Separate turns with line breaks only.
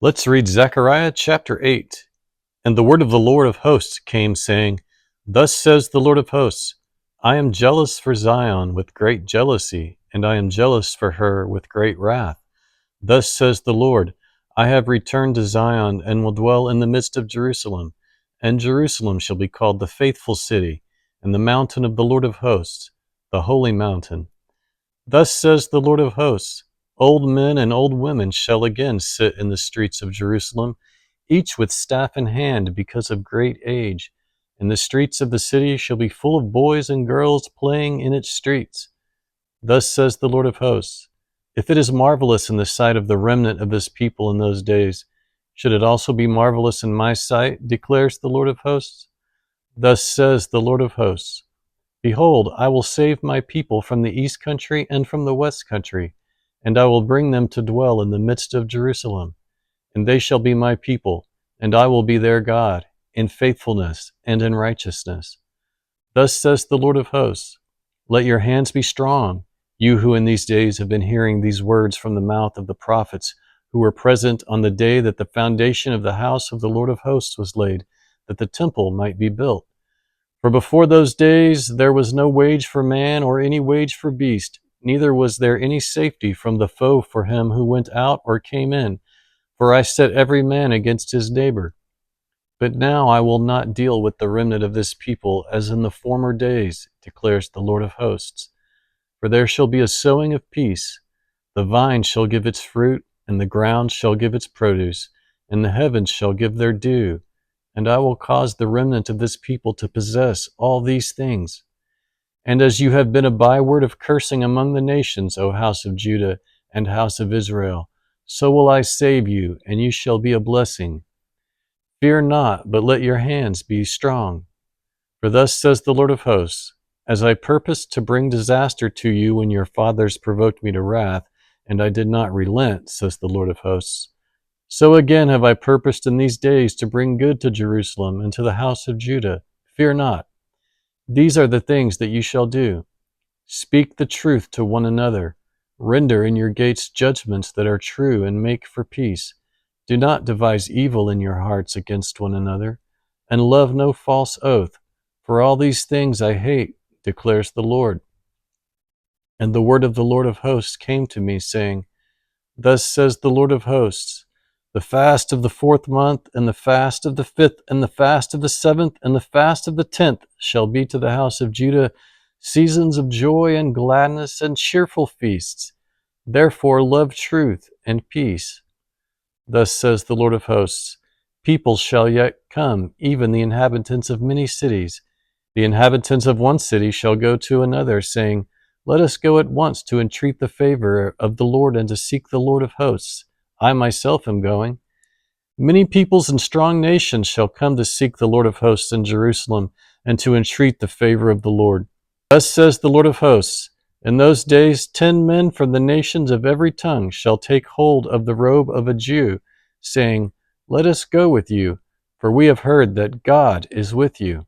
Let's read Zechariah chapter 8. And the word of the Lord of hosts came, saying, Thus says the Lord of hosts, I am jealous for Zion with great jealousy, and I am jealous for her with great wrath. Thus says the Lord, I have returned to Zion, and will dwell in the midst of Jerusalem. And Jerusalem shall be called the faithful city, and the mountain of the Lord of hosts, the holy mountain. Thus says the Lord of hosts, Old men and old women shall again sit in the streets of Jerusalem, each with staff in hand because of great age. And the streets of the city shall be full of boys and girls playing in its streets. Thus says the Lord of hosts, if it is marvelous in the sight of the remnant of this people in those days, should it also be marvelous in my sight, declares the Lord of hosts? Thus says the Lord of hosts, Behold, I will save my people from the east country and from the west country, and I will bring them to dwell in the midst of Jerusalem. And they shall be my people, and I will be their God, in faithfulness and in righteousness. Thus says the Lord of hosts, Let your hands be strong, you who in these days have been hearing these words from the mouth of the prophets, who were present on the day that the foundation of the house of the Lord of hosts was laid, that the temple might be built. For before those days there was no wage for man or any wage for beast, neither was there any safety from the foe for him who went out or came in. For I set every man against his neighbor. But now I will not deal with the remnant of this people as in the former days, declares the Lord of hosts. For there shall be a sowing of peace. The vine shall give its fruit, and the ground shall give its produce, and the heavens shall give their dew. And I will cause the remnant of this people to possess all these things. And as you have been a byword of cursing among the nations, O house of Judah and house of Israel, so will I save you, and you shall be a blessing. Fear not, but let your hands be strong. For thus says the Lord of hosts, as I purposed to bring disaster to you when your fathers provoked me to wrath, and I did not relent, says the Lord of hosts, so again have I purposed in these days to bring good to Jerusalem and to the house of Judah. Fear not. These are the things that you shall do. Speak the truth to one another. Render in your gates judgments that are true, and make for peace. Do not devise evil in your hearts against one another, and love no false oath. For all these things I hate, declares the Lord. And the word of the Lord of hosts came to me, saying, Thus says the Lord of hosts, the fast of the 4th month, and the fast of the 5th, and the fast of the 7th, and the fast of the 10th shall be to the house of Judah seasons of joy and gladness and cheerful feasts. Therefore love truth and peace. Thus says the Lord of hosts, people shall yet come, even the inhabitants of many cities. The inhabitants of one city shall go to another, saying, Let us go at once to entreat the favor of the Lord and to seek the Lord of hosts. I myself am going. Many peoples and strong nations shall come to seek the Lord of hosts in Jerusalem and to entreat the favor of the Lord. Thus says the Lord of hosts, in those days 10 men from the nations of every tongue shall take hold of the robe of a Jew, saying, Let us go with you, for we have heard that God is with you.